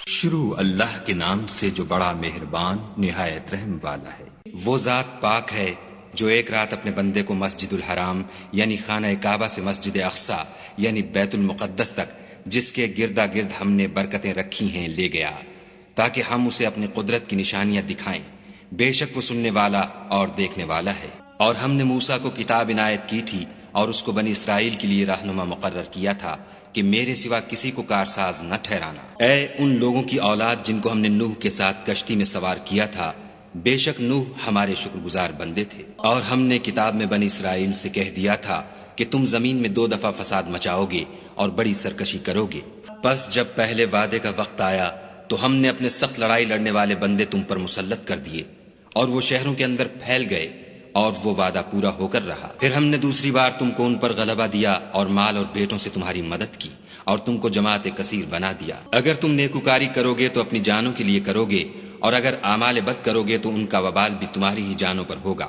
شروع اللہ کے نام سے جو بڑا مہربان نہایت رحم والا ہے۔ وہ ذات پاک ہے جو ایک رات اپنے بندے کو مسجد الحرام یعنی خانہ کعبہ سے مسجد اقصی یعنی بیت المقدس تک، جس کے گردا گرد ہم نے برکتیں رکھی ہیں، لے گیا تاکہ ہم اسے اپنی قدرت کی نشانیاں دکھائیں۔ بے شک وہ سننے والا اور دیکھنے والا ہے۔ اور ہم نے موسیٰ کو کتاب عنایت کی تھی اور اس کو بنی اسرائیل کے لیے رہنما مقرر کیا تھا کہ میرے سوا کسی کو کارساز نہ ٹھہرانا۔ اے ان لوگوں کی اولاد جن کو ہم نے نوح کے ساتھ کشتی میں سوار کیا تھا، بے شک نوح ہمارے شکر گزار بندے تھے۔ اور ہم نے کتاب میں بنی اسرائیل سے کہہ دیا تھا کہ تم زمین میں 2 دفعہ فساد مچاؤ گے اور بڑی سرکشی کرو گے۔ پس جب پہلے وعدے کا وقت آیا تو ہم نے اپنے سخت لڑائی لڑنے والے بندے تم پر مسلط کر دیے اور وہ شہروں کے اندر پھیل گئے اور وہ وعدہ پورا ہو کر رہا۔ پھر ہم نے دوسری بار تم کو ان پر غلبہ دیا اور مال اور بیٹوں سے تمہاری مدد کی اور تم کو جماعت کثیر بنا دیا۔ اگر تم نیکوکاری کرو گے تو اپنی جانوں کے لیے کرو گے، اور اگر اعمال بد کرو گے تو ان کا وبال بھی تمہاری ہی جانوں پر ہوگا۔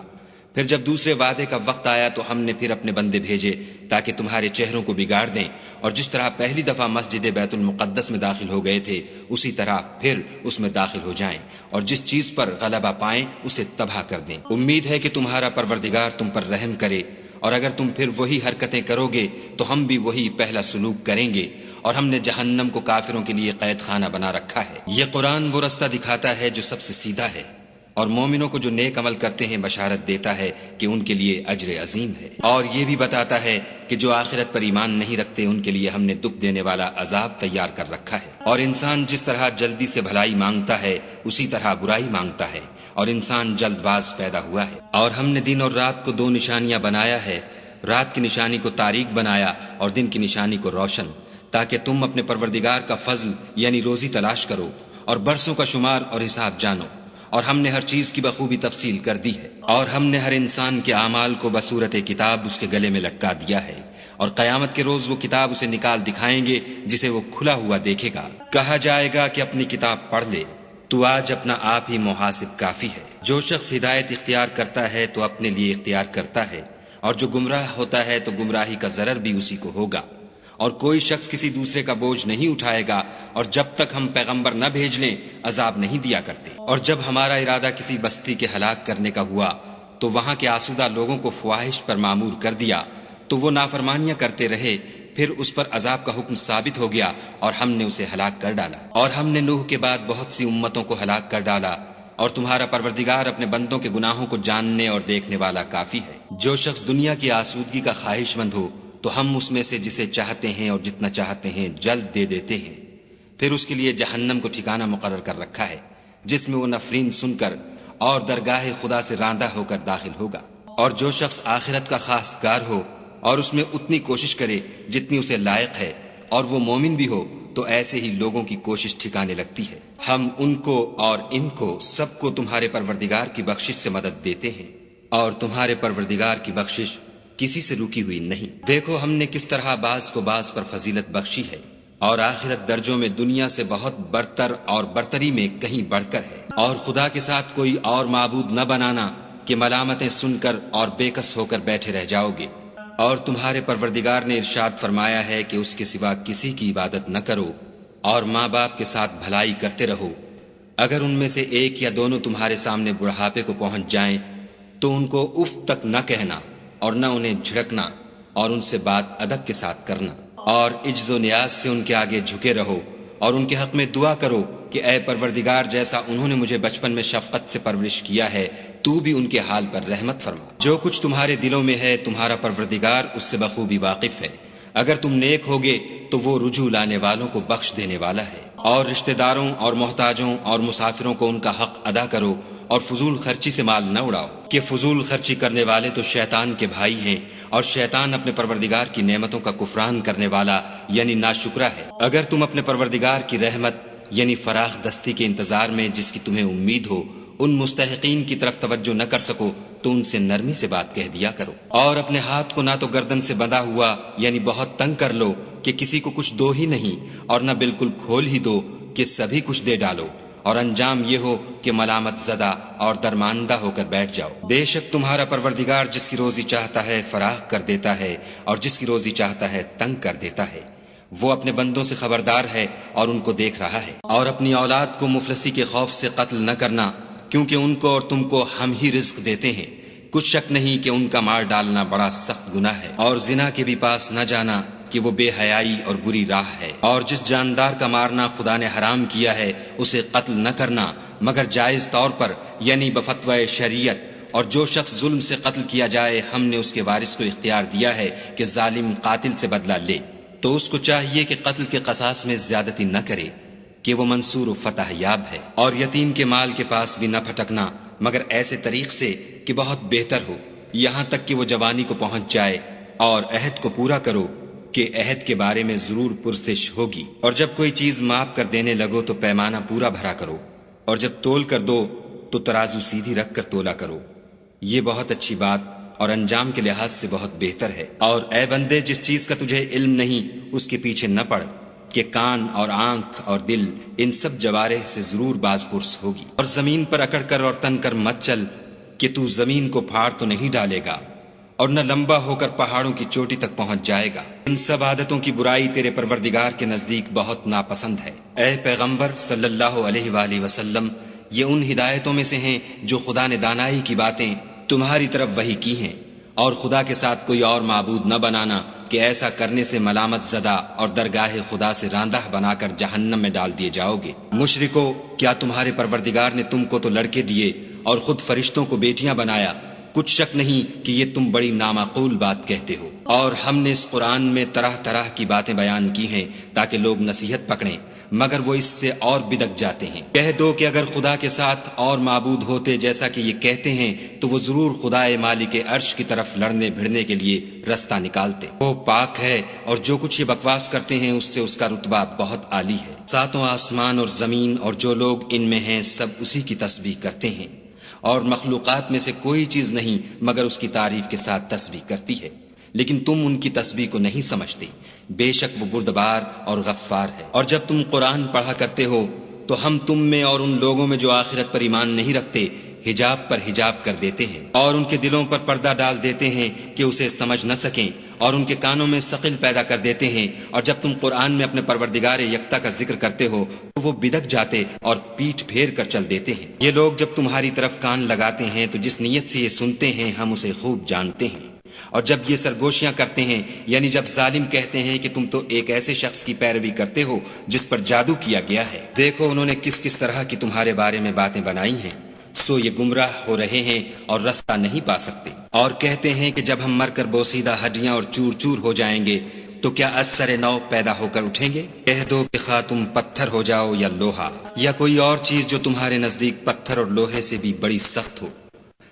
پھر جب دوسرے وعدے کا وقت آیا تو ہم نے پھر اپنے بندے بھیجے تاکہ تمہارے چہروں کو بگاڑ دیں، اور جس طرح پہلی دفعہ مسجد بیت المقدس میں داخل ہو گئے تھے اسی طرح پھر اس میں داخل ہو جائیں، اور جس چیز پر غلبہ پائیں اسے تباہ کر دیں۔ امید ہے کہ تمہارا پروردگار تم پر رحم کرے، اور اگر تم پھر وہی حرکتیں کرو گے تو ہم بھی وہی پہلا سلوک کریں گے، اور ہم نے جہنم کو کافروں کے لیے قید خانہ بنا رکھا ہے۔ یہ قرآن وہ رستہ دکھاتا ہے جو سب سے سیدھا ہے، اور مومنوں کو جو نیک عمل کرتے ہیں بشارت دیتا ہے کہ ان کے لیے اجر عظیم ہے، اور یہ بھی بتاتا ہے کہ جو آخرت پر ایمان نہیں رکھتے ان کے لیے ہم نے دکھ دینے والا عذاب تیار کر رکھا ہے۔ اور انسان جس طرح جلدی سے بھلائی مانگتا ہے اسی طرح برائی مانگتا ہے، اور انسان جلد باز پیدا ہوا ہے۔ اور ہم نے دن اور رات کو 2 نشانیاں بنایا ہے، رات کی نشانی کو تاریک بنایا اور دن کی نشانی کو روشن، تاکہ تم اپنے پروردگار کا فضل یعنی روزی تلاش کرو اور برسوں کا شمار اور حساب جانو۔ اور ہم نے ہر چیز کی بخوبی تفصیل کر دی ہے، اور ہم نے ہر انسان کے اعمال کو بصورت کتاب اس کے گلے میں لٹکا دیا ہے، اور قیامت کے روز وہ کتاب اسے نکال دکھائیں گے جسے وہ کھلا ہوا دیکھے گا۔ کہا جائے گا کہ اپنی کتاب پڑھ لے، تو آج اپنا آپ ہی محاسب کافی ہے۔ جو شخص ہدایت اختیار کرتا ہے تو اپنے لیے اختیار کرتا ہے، اور جو گمراہ ہوتا ہے تو گمراہی کا ضرر بھی اسی کو ہوگا۔ اور کوئی شخص کسی دوسرے کا بوجھ نہیں اٹھائے گا، اور جب تک ہم پیغمبر نہ بھیج لیں عذاب نہیں دیا کرتے۔ اور جب ہمارا ارادہ کسی بستی کے ہلاک کرنے کا ہوا تو وہاں کے آسودہ لوگوں کو فواہش پر معمور کر دیا تو وہ نافرمانیاں کرتے رہے، پھر اس پر عذاب کا حکم ثابت ہو گیا اور ہم نے اسے ہلاک کر ڈالا۔ اور ہم نے نوح کے بعد بہت سی امتوں کو ہلاک کر ڈالا، اور تمہارا پروردگار اپنے بندوں کے گناہوں کو جاننے اور دیکھنے والا کافی ہے۔ جو شخص دنیا کی آسودگی کا خواہش مند ہو تو ہم اس میں سے جسے چاہتے ہیں اور جتنا چاہتے ہیں جلد دے دیتے ہیں، پھر اس کے لیے جہنم کو ٹھکانہ مقرر کر رکھا ہے جس میں وہ نفرین سن کر اور درگاہ خدا سے راندہ ہو کر داخل ہوگا۔ اور جو شخص آخرت کا خواستگار ہو اور اس میں اتنی کوشش کرے جتنی اسے لائق ہے، اور وہ مومن بھی ہو، تو ایسے ہی لوگوں کی کوشش ٹھکانے لگتی ہے۔ ہم ان کو اور ان کو سب کو تمہارے پروردگار کی بخشش سے مدد دیتے ہیں، اور تمہارے پروردگار کی بخشش کسی سے رکی ہوئی نہیں۔ دیکھو ہم نے کس طرح بعض کو بعض پر فضیلت بخشی ہے، اور آخرت درجوں میں دنیا سے بہت برتر اور برتری میں کہیں بڑھ کر ہے۔ اور خدا کے ساتھ کوئی اور معبود نہ بنانا کہ ملامتیں سن کر اور بے کس ہو کر بیٹھے رہ جاؤ گے۔ اور تمہارے پروردگار نے ارشاد فرمایا ہے کہ اس کے سوا کسی کی عبادت نہ کرو، اور ماں باپ کے ساتھ بھلائی کرتے رہو۔ اگر ان میں سے ایک یا دونوں تمہارے سامنے بڑھاپے کو پہنچ جائیں تو ان کو اف تک نہ کہنا اور نہ انہیں جھڑکنا، اور ان سے بات ادب کے ساتھ کرنا، اور عجز و نیاز سے ان کے آگے جھکے رہو، اور ان کے حق میں دعا کرو کہ اے پروردگار، جیسا انہوں نے مجھے بچپن میں شفقت سے پرورش کیا ہے تو بھی ان کے حال پر رحمت فرما۔ جو کچھ تمہارے دلوں میں ہے تمہارا پروردگار اس سے بخوبی واقف ہے۔ اگر تم نیک ہوگے تو وہ رجوع لانے والوں کو بخش دینے والا ہے۔ اور رشتہ داروں اور محتاجوں اور مسافروں کو ان کا حق ادا کرو، اور فضول خرچی سے مال نہ اڑاؤ، کہ فضول خرچی کرنے والے تو شیطان کے بھائی ہیں، اور شیطان اپنے پروردگار کی نعمتوں کا کفران کرنے والا یعنی ناشکرا ہے۔ اگر تم اپنے پروردگار کی رحمت یعنی فراخ دستی کے انتظار میں جس کی تمہیں امید ہو ان مستحقین کی طرف توجہ نہ کر سکو تو ان سے نرمی سے بات کہہ دیا کرو، اور اپنے ہاتھ کو نہ تو گردن سے بندھا ہوا یعنی بہت تنگ کر لو کہ کسی کو کچھ دو ہی نہیں، اور نہ بالکل کھول ہی دو کہ سبھی کچھ دے ڈالو، اور انجام یہ ہو کہ ملامت زدہ اور درماندہ ہو کر بیٹھ جاؤ۔ بے شک تمہارا پروردگار جس کی روزی چاہتا ہے فراخ کر دیتا ہے، اور جس کی روزی چاہتا ہے تنگ کر دیتا ہے۔ وہ اپنے بندوں سے خبردار ہے اور ان کو دیکھ رہا ہے۔ اور اپنی اولاد کو مفلسی کے خوف سے قتل نہ کرنا، کیونکہ ان کو اور تم کو ہم ہی رزق دیتے ہیں۔ کچھ شک نہیں کہ ان کا مار ڈالنا بڑا سخت گناہ ہے۔ اور زنا کے بھی پاس نہ جانا کہ وہ بے حیائی اور بری راہ ہے۔ اور جس جاندار کا مارنا خدا نے حرام کیا ہے اسے قتل نہ کرنا مگر جائز طور پر، یعنی بفتوی شریعت۔ اور جو شخص ظلم سے قتل کیا جائے ہم نے اس کے وارث کو اختیار دیا ہے کہ ظالم قاتل سے بدلہ لے، تو اس کو چاہیے کہ قتل کے قصاص میں زیادتی نہ کرے کہ وہ منصور و فتح یاب ہے۔ اور یتیم کے مال کے پاس بھی نہ پھٹکنا مگر ایسے طریق سے کہ بہت بہتر ہو، یہاں تک کہ وہ جوانی کو پہنچ جائے۔ اور عہد کو پورا کرو کہ عہد کے بارے میں ضرور پرسش ہوگی۔ اور جب کوئی چیز ماپ کر دینے لگو تو پیمانہ پورا بھرا کرو، اور جب تول کر دو تو ترازو سیدھی رکھ کر تولا کرو، یہ بہت اچھی بات اور انجام کے لحاظ سے بہت بہتر ہے۔ اور اے بندے، جس چیز کا تجھے علم نہیں اس کے پیچھے نہ پڑ کہ کان اور آنکھ اور دل ان سب جوارح سے ضرور باز پرس ہوگی۔ اور زمین پر اکڑ کر اور تن کر مت چل کہ تو زمین کو پھاڑ تو نہیں ڈالے گا اور نہ لمبا ہو کر پہاڑوں کی چوٹی تک پہنچ جائے گا۔ ان سب عادتوں کی برائی تیرے پروردگار کے نزدیک بہت ناپسند ہے۔ اے پیغمبر صلی اللہ علیہ وآلہ وسلم، یہ ان ہدایتوں میں سے ہیں جو خدا نے دانائی کی باتیں تمہاری طرف وحی کی ہیں، اور خدا کے ساتھ کوئی اور معبود نہ بنانا کہ ایسا کرنے سے ملامت زدہ اور درگاہ خدا سے راندہ بنا کر جہنم میں ڈال دیے جاؤ گے۔ مشرکو، کیا تمہارے پروردگار نے تم کو تو لڑکے دیے اور خود فرشتوں کو بیٹیاں بنایا؟ کچھ شک نہیں کہ یہ تم بڑی نامعقول بات کہتے ہو۔ اور ہم نے اس قرآن میں طرح طرح کی باتیں بیان کی ہیں تاکہ لوگ نصیحت پکڑیں، مگر وہ اس سے اور بدک جاتے ہیں۔ کہہ دو کہ اگر خدا کے ساتھ اور معبود ہوتے جیسا کہ یہ کہتے ہیں تو وہ ضرور خدائے مالک عرش کی طرف لڑنے بھڑنے کے لیے رستہ نکالتے۔ وہ پاک ہے اور جو کچھ یہ بکواس کرتے ہیں اس سے اس کا رتبہ بہت عالی ہے۔ ساتوں آسمان اور زمین اور جو لوگ ان میں ہیں سب اسی کی تسبیح کرتے ہیں، اور مخلوقات میں سے کوئی چیز نہیں مگر اس کی تعریف کے ساتھ تسبیح کرتی ہے، لیکن تم ان کی تسبیح کو نہیں سمجھتے۔ بے شک وہ بردبار اور غفار ہے۔ اور جب تم قرآن پڑھا کرتے ہو تو ہم تم میں اور ان لوگوں میں جو آخرت پر ایمان نہیں رکھتے حجاب پر حجاب کر دیتے ہیں، اور ان کے دلوں پر پردہ ڈال دیتے ہیں کہ اسے سمجھ نہ سکیں، اور ان کے کانوں میں ثقل پیدا کر دیتے ہیں۔ اور جب تم قرآن میں اپنے پروردگار یکتا کا ذکر کرتے ہو تو وہ بدک جاتے اور پیٹھ پھیر کر چل دیتے ہیں۔ یہ لوگ جب تمہاری طرف کان لگاتے ہیں تو جس نیت سے یہ سنتے ہیں ہم اسے خوب جانتے ہیں، اور جب یہ سرگوشیاں کرتے ہیں، یعنی جب ظالم کہتے ہیں کہ تم تو ایک ایسے شخص کی پیروی کرتے ہو جس پر جادو کیا گیا ہے، دیکھو انہوں نے کس کس طرح کی تمہارے بارے میں باتیں بنائی ہیں، سو یہ گمراہ ہو رہے ہیں اور رستہ نہیں پا سکتے۔ اور کہتے ہیں کہ جب ہم مر کر بوسیدہ ہڈیاں اور چور چور ہو جائیں گے تو کیا از سر نو پیدا ہو کر اٹھیں گے؟ کہہ دو کہ خواہ تم پتھر ہو جاؤ یا لوہا یا کوئی اور چیز جو تمہارے نزدیک پتھر اور لوہے سے بھی بڑی سخت ہو،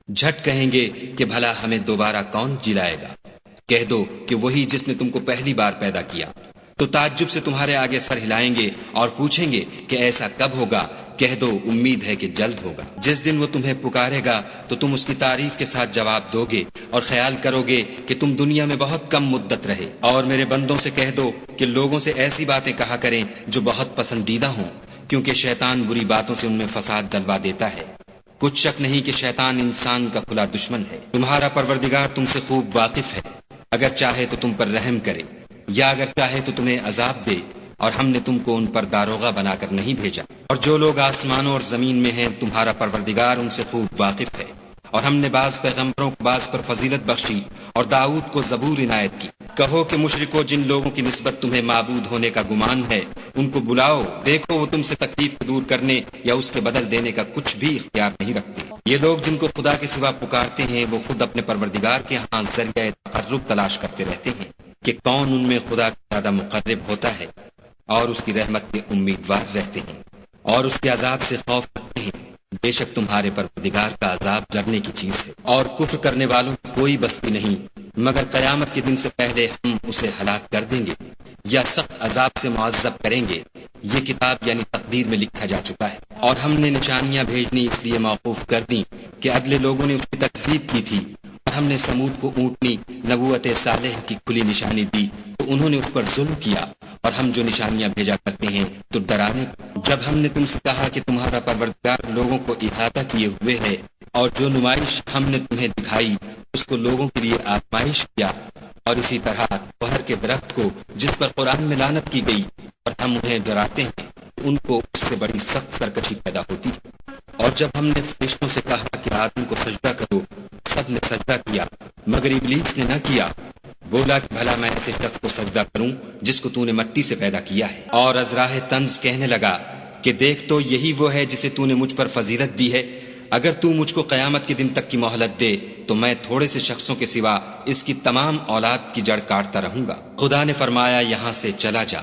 جھٹ کہیں گے کہ بھلا ہمیں دوبارہ کون جلائے گا؟ کہہ دو کہ وہی جس نے تم کو پہلی بار پیدا کیا، تو تعجب سے تمہارے آگے سر ہلائیں گے اور پوچھیں گے کہ ایسا کب ہوگا؟ کہہ دو امید ہے کہ جلد ہوگا۔ جس دن وہ تمہیں پکارے گا تو تم اس کی تعریف کے ساتھ جواب دو گے اور خیال کرو گے کہ تم دنیا میں بہت کم مدت رہے۔ اور میرے بندوں سے کہہ دو کہ لوگوں سے ایسی باتیں کہا کریں جو بہت پسندیدہ ہوں، کیونکہ شیطان بری باتوں سے ان میں فساد ڈلوا دیتا ہے۔ کچھ شک نہیں کہ شیطان انسان کا کھلا دشمن ہے۔ تمہارا پروردگار تم سے خوب واقف ہے، اگر چاہے تو تم پر رحم کرے یا اگر چاہے تو تمہیں عذاب دے، اور ہم نے تم کو ان پر داروغہ بنا کر نہیں بھیجا۔ اور جو لوگ آسمانوں اور زمین میں ہیں تمہارا پروردگار ان سے خوب واقف ہے۔ اور ہم نے بعض پیغمبروں کو بعض پر فضیلت بخشی اور داؤد کو زبور عنایت کی۔ کہو کہ مشرکو، جن لوگوں کی نسبت تمہیں معبود ہونے کا گمان ہے ان کو بلاؤ، دیکھو وہ تم سے تکلیف کو دور کرنے یا اس کے بدل دینے کا کچھ بھی اختیار نہیں رکھتے۔ یہ لوگ جن کو خدا کے سوا پکارتے ہیں وہ خود اپنے پروردگار کے ہاں ذریعہ تقرب تلاش کرتے رہتے ہیں کہ کون ان میں خدا کا زیادہ مقرب ہوتا ہے، اور اس کی رحمت کے امیدوار رہتے ہیں اور اس کے عذاب سے خوف رکھتے ہیں۔ بے شک تمہارے پروردگار کا عذاب ڈرنے کی چیز ہے، اور کفر کرنے والوں کی کوئی بستی نہیں مگر قیامت کے دن سے پہلے ہم اسے ہلاک کر دیں گے یا سخت عذاب سے معذب کریں گے۔ یہ کتاب یعنی تقدیر میں لکھا جا چکا ہے۔ اور ہم نے نشانیاں بھیجنی اس لیے موقوف کر دیں کہ اگلے لوگوں نے اس کی تکذیب کی تھی، اور ہم نے سمود کو اونٹنی نبوت صالح کی کھلی نشانی دی تو انہوں نے اس پر ظلم کیا، اور ہم جو نشانیاں بھیجا کرتے ہیں تو ڈرانے۔ جب ہم نے تم سے کہا کہ تمہارا پروردگار لوگوں کو احاطہ کیے ہوئے ہے، اور جو نمائش ہم نے تمہیں دکھائی اس کو لوگوں کے لیے آزمائش کیا، اور اسی طرح کوہر کے درخت کو جس پر قرآن میں لعنت کی گئی اور ہم انہیں ڈراتے ہیں، ان کو اس سے بڑی سخت سرکشی پیدا ہوتی ہے۔ اور جب ہم نے فرشتوں سے کہا کہ آدم کو سجدہ کرو، سب نے سجدہ کیا مگر ابلیس نے نہ کیا، بولا کہ بھلا میں ایسے شخص کو سجدہ کروں جس کو تو نے مٹی سے پیدا کیا ہے۔ اور از راہ طنز کہنے لگا کہ دیکھ تو یہی وہ ہے جسے تو نے مجھ پر فضیلت دی ہے، اگر تو مجھ کو قیامت کے دن تک کی مہلت دے تو میں تھوڑے سے شخصوں کے سوا اس کی تمام اولاد کی جڑ کاٹتا رہوں گا۔ خدا نے فرمایا یہاں سے چلا جا،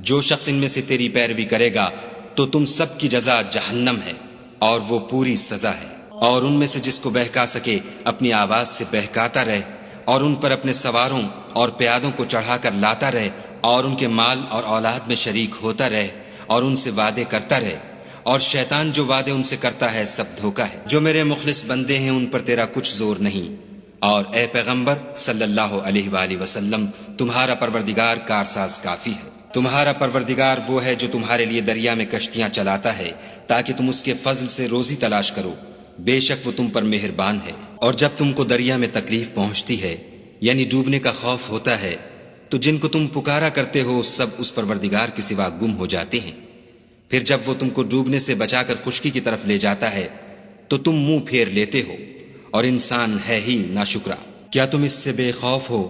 جو شخص ان میں سے تیری پیروی کرے گا تو تم سب کی جزا جہنم ہے اور وہ پوری سزا ہے۔ اور ان میں سے جس کو بہکا سکے اپنی آواز سے بہکاتا رہے، اور ان پر اپنے سواروں اور پیادوں کو چڑھا کر لاتا رہے، اور ان کے مال اور اولاد میں شریک ہوتا رہے، اور ان سے وعدے کرتا رہے، اور شیطان جو وعدے ان سے کرتا ہے سب دھوکا ہے۔ جو میرے مخلص بندے ہیں ان پر تیرا کچھ زور نہیں، اور اے پیغمبر صلی اللہ علیہ وآلہ وسلم تمہارا پروردگار کارساز کافی ہے۔ تمہارا پروردگار وہ ہے جو تمہارے لیے دریا میں کشتیاں چلاتا ہے تاکہ تم اس کے فضل سے روزی تلاش کرو، بے شک وہ تم پر مہربان ہے۔ اور جب تم کو دریا میں تکلیف پہنچتی ہے یعنی ڈوبنے کا خوف ہوتا ہے تو جن کو تم پکارا کرتے ہو سب اس پروردگار کے سوا گم ہو جاتے ہیں، پھر جب وہ تم کو ڈوبنے سے بچا کر خشکی کی طرف لے جاتا ہے تو تم منہ پھیر لیتے ہو، اور انسان ہے ہی ناشکرا۔ کیا تم اس سے بے خوف ہو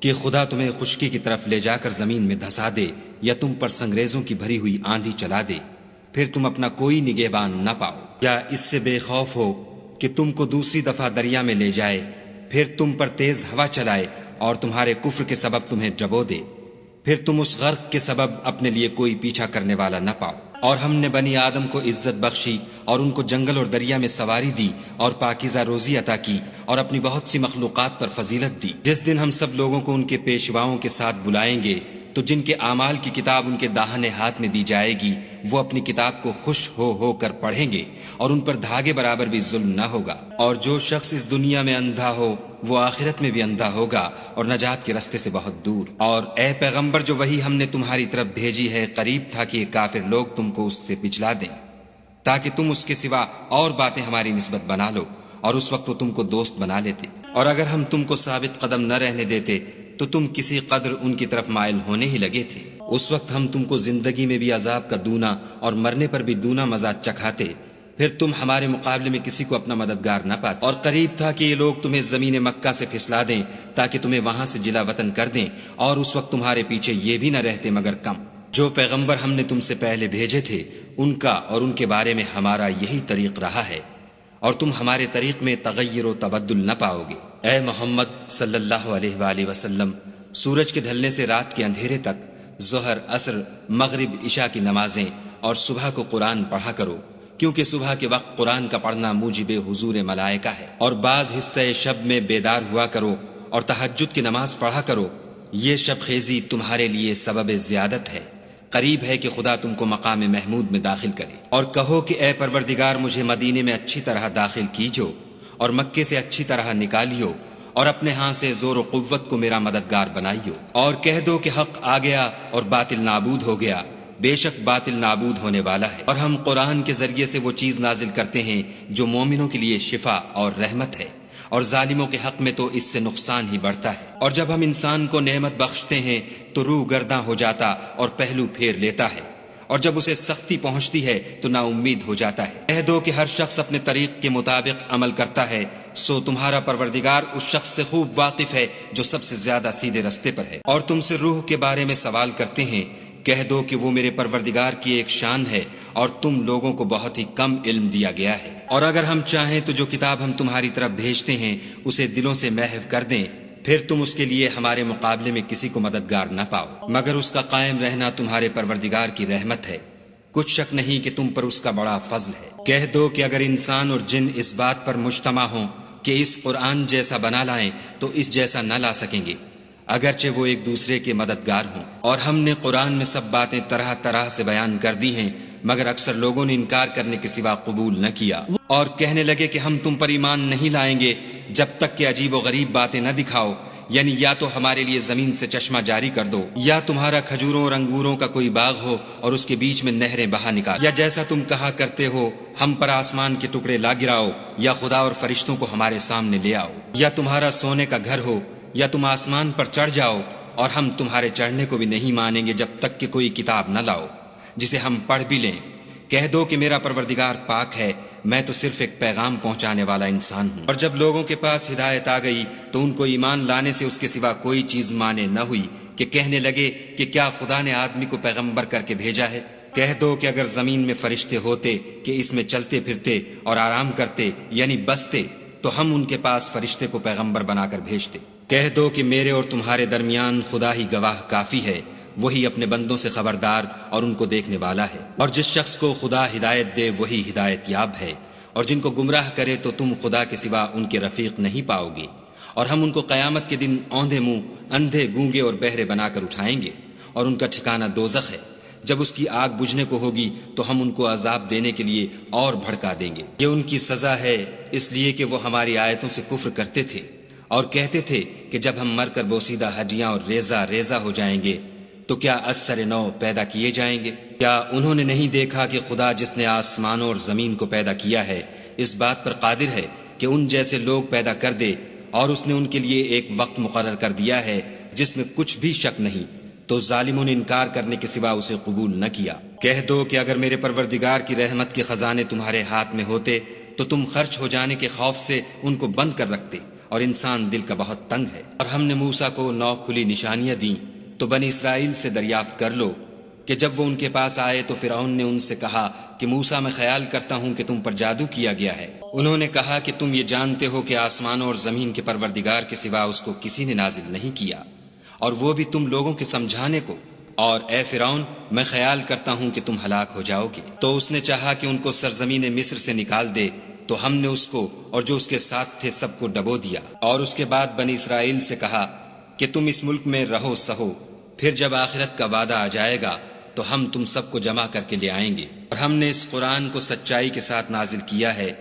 کہ خدا تمہیں خشکی کی طرف لے جا کر زمین میں دھسا دے یا تم پر سنگریزوں کی بھری ہوئی آندھی چلا دے، پھر تم اپنا کوئی نگہبان نہ پاؤ؟ یا اس سے بے خوف ہو کہ تم کو دوسری دفعہ دریا میں لے جائے، پھر تم پر تیز ہوا چلائے اور تمہارے کفر کے سبب تمہیں ڈبو دے، پھر تم اس غرق کے سبب اپنے لیے کوئی پیچھا کرنے والا نہ پاؤ؟ اور ہم نے بنی آدم کو عزت بخشی اور ان کو جنگل اور دریا میں سواری دی اور پاکیزہ روزی عطا کی اور اپنی بہت سی مخلوقات پر فضیلت دی۔ جس دن ہم سب لوگوں کو ان کے پیشواؤں کے ساتھ بلائیں گے تو جن کے اعمال کی کتاب ان کے داہنے ہاتھ میں دی جائے گی وہ اپنی کتاب کو خوش ہو کر پڑھیں گے اور ان پر دھاگے برابر بھی ظلم نہ ہوگا۔ اور جو شخص اس دنیا میں اندھا ہو وہ آخرت میں بھی اندھا ہوگا اور نجات کے رستے سے بہت دور۔ اور اے پیغمبر جو وحی ہم نے تمہاری طرف بھیجی ہے قریب تھا کہ یہ کافر لوگ تم کو اس سے پچھلا دیں تاکہ تم اس کے سوا اور باتیں ہماری نسبت بنا لو، اور اس وقت وہ تم کو دوست بنا لیتے۔ اور اگر ہم تم کو ثابت قدم نہ رہنے دیتے تو تم کسی قدر ان کی طرف مائل ہونے ہی لگے تھے۔ اس وقت ہم تم کو زندگی میں بھی عذاب کا دونا اور مرنے پر بھی دونا مزہ چکھاتے، پھر تم ہمارے مقابلے میں کسی کو اپنا مددگار نہ پاتے۔ اور قریب تھا کہ یہ لوگ تمہیں زمین مکہ سے پھسلا دیں تاکہ تمہیں وہاں سے جلا وطن کر دیں، اور اس وقت تمہارے پیچھے یہ بھی نہ رہتے مگر کم۔ جو پیغمبر ہم نے تم سے پہلے بھیجے تھے ان کا اور ان کے بارے میں ہمارا یہی طریق رہا ہے، اور تم ہمارے طریق میں تغیر و تبدل نہ پاؤ گے۔ اے محمد صلی اللہ علیہ وآلہ وسلم سورج کے ڈھلنے سے رات کے اندھیرے تک ظہر، عصر، مغرب، عشاء کی نمازیں اور صبح کو قرآن پڑھا کرو، کیونکہ صبح کے وقت قرآن کا پڑھنا موجب حضور ملائکہ ہے۔ اور بعض حصہ شب میں بیدار ہوا کرو اور تہجد کی نماز پڑھا کرو، یہ شب خیزی تمہارے لیے سبب زیادت ہے، قریب ہے کہ خدا تم کو مقام محمود میں داخل کرے۔ اور کہو کہ اے پروردگار مجھے مدینے میں اچھی طرح داخل کیجو اور مکے سے اچھی طرح نکالیو، اور اپنے ہاں سے زور و قوت کو میرا مددگار بنائیو۔ اور کہہ دو کہ حق آ گیا اور باطل نابود ہو گیا، بے شک باطل نابود ہونے والا ہے۔ اور ہم قرآن کے ذریعے سے وہ چیز نازل کرتے ہیں جو مومنوں کے لیے شفا اور رحمت ہے، اور ظالموں کے حق میں تو اس سے نقصان ہی بڑھتا ہے۔ اور جب ہم انسان کو نعمت بخشتے ہیں تو روح گرداں ہو جاتا اور پہلو پھیر لیتا ہے، اور جب اسے سختی پہنچتی ہے تو نا امید ہو جاتا ہے۔ کہہ دو کہ ہر شخص اپنے طریق کے مطابق عمل کرتا ہے، سو تمہارا پروردگار اس شخص سے خوب واقف ہے جو سب سے زیادہ سیدھے رستے پر ہے۔ اور تم سے روح کے بارے میں سوال کرتے ہیں، کہہ دو کہ وہ میرے پروردگار کی ایک شان ہے اور تم لوگوں کو بہت ہی کم علم دیا گیا ہے۔ اور اگر ہم چاہیں تو جو کتاب ہم تمہاری طرف بھیجتے ہیں اسے دلوں سے محو کر دیں، پھر تم اس کے لیے ہمارے مقابلے میں کسی کو مددگار نہ پاؤ، مگر اس کا قائم رہنا تمہارے پروردگار کی رحمت ہے، کچھ شک نہیں کہ تم پر اس کا بڑا فضل ہے۔ کہہ دو کہ اگر انسان اور جن اس بات پر مجتمع ہوں کہ اس قرآن جیسا بنا لائیں تو اس جیسا نہ لا سکیں گے، اگرچہ وہ ایک دوسرے کے مددگار ہوں۔ اور ہم نے قرآن میں سب باتیں طرح طرح سے بیان کر دی ہیں، مگر اکثر لوگوں نے انکار کرنے کے سوا قبول نہ کیا، اور کہنے لگے کہ ہم تم پر ایمان نہیں لائیں گے جب تک کہ عجیب و غریب باتیں نہ دکھاؤ، یعنی یا تو ہمارے لیے زمین سے چشمہ جاری کر دو، یا تمہارا کھجوروں اور انگوروں کا کوئی باغ ہو اور اس کے بیچ میں نہریں بہا نکال، یا جیسا تم کہا کرتے ہو ہم پر آسمان کے ٹکڑے لا گراؤ، یا خدا اور فرشتوں کو ہمارے سامنے لے آؤ، یا تمہارا سونے کا گھر ہو یا تم آسمان پر چڑھ جاؤ اور ہم تمہارے چڑھنے کو بھی نہیں مانیں گے جب تک کہ کوئی کتاب نہ لاؤ جسے ہم پڑھ بھی لیں۔ کہہ دو کہ میرا پروردگار پاک ہے، میں تو صرف ایک پیغام پہنچانے والا انسان ہوں۔ اور جب لوگوں کے پاس ہدایت آ گئی تو ان کو ایمان لانے سے اس کے سوا کوئی چیز مانے نہ ہوئی کہ کہنے لگے کہ کیا خدا نے آدمی کو پیغمبر کر کے بھیجا ہے؟ کہہ دو کہ اگر زمین میں فرشتے ہوتے کہ اس میں چلتے پھرتے اور آرام کرتے یعنی بستے تو ہم ان کے پاس فرشتے کو پیغمبر بنا کر بھیجتے۔ کہہ دو کہ میرے اور تمہارے درمیان خدا ہی گواہ کافی ہے، وہی اپنے بندوں سے خبردار اور ان کو دیکھنے والا ہے۔ اور جس شخص کو خدا ہدایت دے وہی ہدایت یاب ہے، اور جن کو گمراہ کرے تو تم خدا کے سوا ان کے رفیق نہیں پاؤ گے۔ اور ہم ان کو قیامت کے دن اوندھے منہ، اندھے، گونگے اور بہرے بنا کر اٹھائیں گے، اور ان کا ٹھکانہ دوزخ ہے۔ جب اس کی آگ بجھنے کو ہوگی تو ہم ان کو عذاب دینے کے لیے اور بھڑکا دیں گے۔ یہ ان کی سزا ہے اس لیے کہ وہ ہماری آیتوں سے کفر کرتے تھے اور کہتے تھے کہ جب ہم مر کر بوسیدہ ہڈیاں اور ریزہ ریزہ ہو جائیں گے تو کیا از سر نو پیدا کیے جائیں گے؟ کیا انہوں نے نہیں دیکھا کہ خدا جس نے آسمانوں اور زمین کو پیدا کیا ہے اس بات پر قادر ہے کہ ان جیسے لوگ پیدا کر دے، اور اس نے ان کے لیے ایک وقت مقرر کر دیا ہے جس میں کچھ بھی شک نہیں، تو ظالموں نے انکار کرنے کے سوا اسے قبول نہ کیا۔ کہہ دو کہ اگر میرے پروردگار کی رحمت کے خزانے تمہارے ہاتھ میں ہوتے تو تم خرچ ہو جانے کے خوف سے ان کو بند کر رکھتے، اور انسان دل کا بہت تنگ ہے۔ اور ہم نے موسیٰ کو 9 کھلی نشانیاں دیں تو بنی اسرائیل سے دریافت کر لو کہ جب وہ ان کے پاس آئے تو فرعون نے ان سے کہا کہ موسیٰ میں خیال کرتا ہوں کہ تم پر جادو کیا گیا ہے۔ انہوں نے کہا کہ تم یہ جانتے ہو کہ آسمانوں اور زمین کے پروردگار کے سوا اس کو کسی نے نازل نہیں کیا، اور وہ بھی تم لوگوں کے سمجھانے کو، اور اے فرعون میں خیال کرتا ہوں کہ تم ہلاک ہو جاؤ گے۔ تو اس نے چاہا کہ ان کو سرزمین مصر سے نکال دے، تو ہم نے اس کو اور جو اس کے ساتھ تھے سب کو ڈبو دیا، اور اس کے بعد بنی اسرائیل سے کہا کہ تم اس ملک میں رہو سہو، پھر جب آخرت کا وعدہ آ جائے گا تو ہم تم سب کو جمع کر کے لے آئیں گے۔ اور ہم نے اس قرآن کو سچائی کے ساتھ نازل کیا ہے،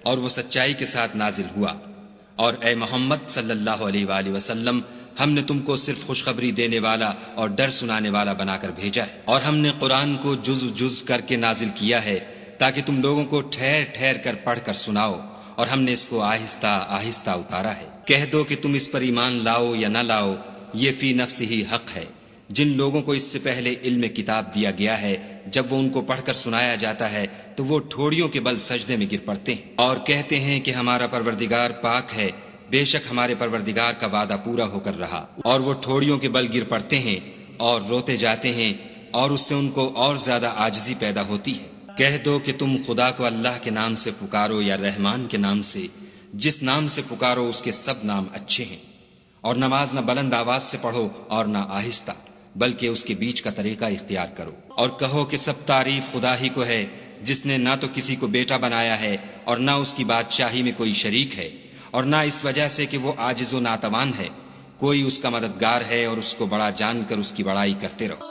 اور وہ سچائی کے ساتھ نازل ہوا۔ اور اے محمد صلی اللہ علیہ وآلہ وسلم، ہم نے تم کو صرف خوشخبری دینے والا اور ڈر سنانے والا بنا کر بھیجا ہے، اور ہم نے قرآن کو جز جز کر کے نازل کیا ہے تاکہ تم لوگوں کو ٹھہر ٹھہر کر پڑھ کر سناؤ، اور ہم نے اس کو آہستہ آہستہ اتارا ہے۔ کہہ دو کہ تم اس پر ایمان لاؤ یا نہ لاؤ، یہ فی نفس ہی حق ہے۔ جن لوگوں کو اس سے پہلے علم کتاب دیا گیا ہے جب وہ ان کو پڑھ کر سنایا جاتا ہے تو وہ ٹھوڑیوں کے بل سجدے میں گر پڑتے ہیں اور کہتے ہیں کہ ہمارا پروردگار پاک ہے، بے شک ہمارے پروردگار کا وعدہ پورا ہو کر رہا۔ اور وہ ٹھوڑیوں کے بل گر پڑتے ہیں اور روتے جاتے ہیں، اور اس سے ان کو اور زیادہ عاجزی پیدا ہوتی ہے۔ کہہ دو کہ تم خدا کو اللہ کے نام سے پکارو یا رحمان کے نام سے، جس نام سے پکارو اس کے سب نام اچھے ہیں، اور نماز نہ بلند آواز سے پڑھو اور نہ آہستہ، بلکہ اس کے بیچ کا طریقہ اختیار کرو۔ اور کہو کہ سب تعریف خدا ہی کو ہے، جس نے نہ تو کسی کو بیٹا بنایا ہے اور نہ اس کی بادشاہی میں کوئی شریک ہے، اور نہ اس وجہ سے کہ وہ عاجز و ناتوان ہے، کوئی اس کا مددگار ہے، اور اس کو بڑا جان کر اس کی بڑائی کرتے رہو۔